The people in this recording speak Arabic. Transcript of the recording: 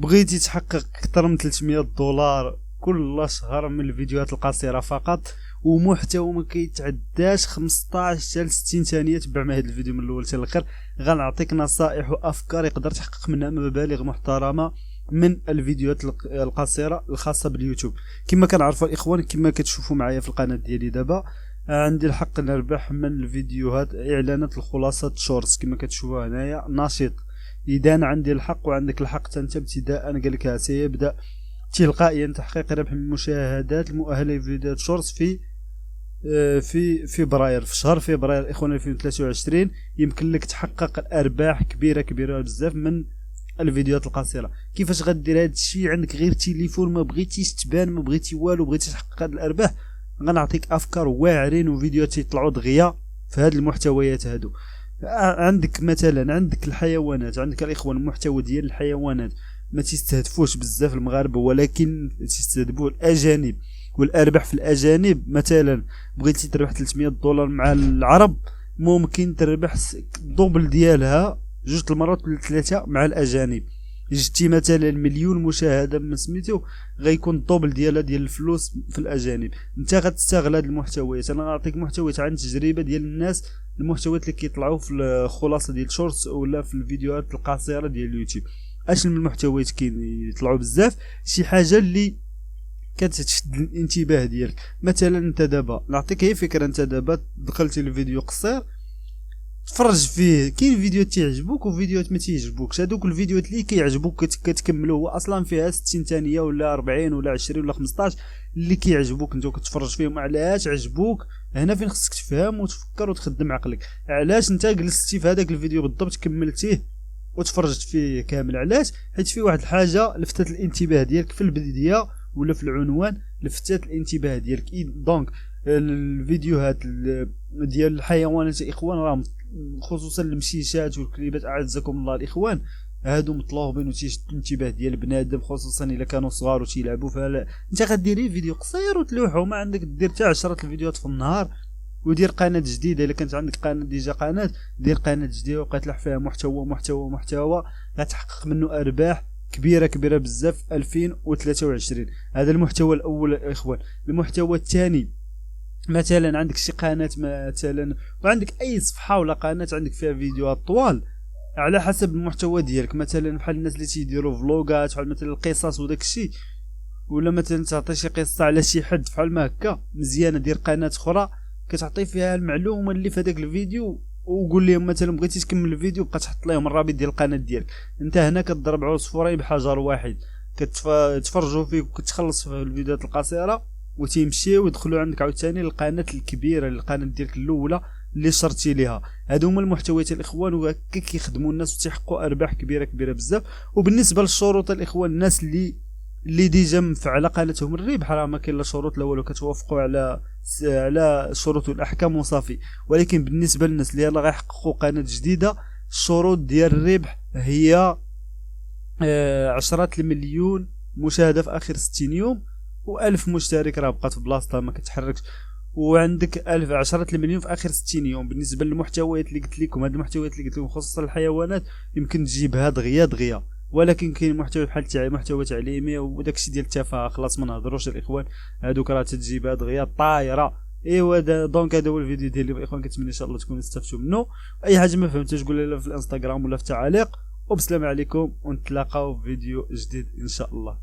بغيتي تحقق اكثر من 300 دولار كل شهر من الفيديوهات القصيره فقط ومحتوى ما كيتعداش 15 حتى ل 60 ثانيه. تبع معايا هذا الفيديو من الاول حتى الاخر، غنعطيك نصائح وافكار يقدر تحقق منها مبالغ محترمه من الفيديوهات القصيره الخاصه باليوتيوب. كما كنعرفوا الاخوان، كما كتشوفوا معايا في القناه ديالي دابا، عندي الحق نربح من الفيديوهات اعلانات الخلاصات شورتس كما كتشوفوا هنايا نشيط. اذا عندي الحق وعندك الحق انت ابتداء، قال لك سيبدا تلقائيا تحقيق ربح من المشاهدات المؤهله لفيديوهات شورتس في فبراير، في شهر فبراير اخوان 2023 يمكن لك تحقق ارباح كبيره بزاف من الفيديوهات القصيره. كيفاش غدير هذا الشيء؟ عندك غير تليفون، ما بغيتيش تبان، ما بغيتي والو، بغيتي تحقق هذه الارباح، غنعطيك افكار واعرين وفيديوهات يطلعوا دغيا في هذه المحتويات هادو. عندك مثلا عندك الحيوانات، عندك الاخوان المحتوى ديال الحيوانات ما تستهدفوش بزاف المغاربه، ولكن تستهدفوا الاجانب والارباح في الاجانب. مثلا بغيتي تربح 300 دولار مع العرب، ممكن تربح الدوبل ديالها جوج المرات ولا ثلاثه مع الاجانب. جبتي مثلا مليون مشاهده من سميتو، غيكون الدوبل ديالها ديال الفلوس في الاجانب. انت غتستغل هاد المحتويات. انا غنعطيك محتويات عن تجربه ديال الناس، المحتويات اللي كيطلعوا في الخلاصه ديال شورتس ولا في الفيديوهات القصيره ديال اليوتيوب. اش من المحتويات كيطلعوا بزاف، شي حاجه اللي كتشد الانتباه ديالك. مثلا انت دابا نعطيك هي فكره، انت دابا دخلتي لفيديو قصير تفرج فيه، كاين فيديوهات تيعجبوك وفيديوهات ما تيعجبوكش. هذوك الفيديوهات اللي كيعجبوك كتكملوا، هو اصلا فيها 60 ثانيه ولا 40 ولا 20 ولا 15 اللي كيعجبوك انت وكتفرج فيهم. علاش عجبوك؟ هنا فين خصك تفهم وتفكر وتخدم عقلك. علاش انت جلستي في هذاك الفيديو بالضبط كملتيه وتفرجت فيه كامل؟ علاش؟ حيت فيه واحد الحاجه لفتت الانتباه ديالك في البدايه ولا في العنوان، لفتت الانتباه ديالك. دونك الفيديوهات ديال الحيوانات اخوان راه خصوصا المشيشات والكليبات اعزكم الله الاخوان، هادو مطلوبين وتيشدوا الانتباه ديال بنادم، خصوصا الا كانوا صغار وتيلعبوا. فلا انت غديري فيديو قصير وتلوحو، ما عندك دير حتى 10 الفيديوهات في النهار، ودير قناه جديده. الا كانت عندك قناه ديجا قناه، دير قناه جديده وقتلح فيها محتوى غتحقق منه ارباح كبيره بزاف 2023. هذا المحتوى الاول اخوان. المحتوى الثاني، مثلا عندك شي قناه مثلا وعندك اي صفحه ولا قناه عندك فيها فيديوهات طوال على حسب المحتوى ديالك، مثلا بحال الناس اللي تيديروا فلوغات بحال مثلا القصص وداك الشيء، ولا مثلا تعطي شي قصه على شي حد بحال ما هكا، مزيانه دير قناه اخرى كتعطي فيها المعلومه اللي في هذاك الفيديو، وقول لهم مثلا بغيتي تكمل الفيديو بقى تحط لهم الرابط ديال القناه ديالك. انت هنا كتضرب عصفورين بحجر واحد، كتفرجوا فيك وكتخلص في الفيديوهات القصيره وتيمشيو ويدخلوا عندك عاوتاني للقناه الكبيره، القناه ديالك الاولى اللي شرتي ليها. هادو هما المحتويات الاخوان، وهكا كيخدموا الناس وتيحققوا ارباح كبيره بزاف. وبالنسبه للشروط الاخوان، الناس اللي ديجا مفعله قناتهم الربح راه ما كاين لا شروط لا والو، كتوافقوا على الشروط والاحكام وصافي. ولكن بالنسبه للناس اللي يلاه غيحققوا قناه جديده، الشروط ديال الربح هي 10 المليون مشاهده في اخر 60 يوم، و1000 مشترك راه بقات في بلاصتها ما كتحركش، وعندك 10 المليون في اخر 60 يوم. بالنسبه للمحتويات اللي قلت لكم، هاد المحتويات اللي قلت لكم خصوصا الحيوانات يمكن تجيبها دغيا، ولكن كاين محتوى بحال محتوى تعليمي وداكشي ديال التفاهه خلاص ما نهضروش الاخوان، هادوك راه تجيبها دغيا طايره. ايوا دونك هذا هو الفيديو ديالي الاخوان، كنتمنى ان شاء الله تكونوا استفدتوا منه. اي حاجه ما فهمتوش قول لي في الانستغرام ولا في التعاليق، وبسلام عليكم ونتلاقاو في فيديو جديد ان شاء الله.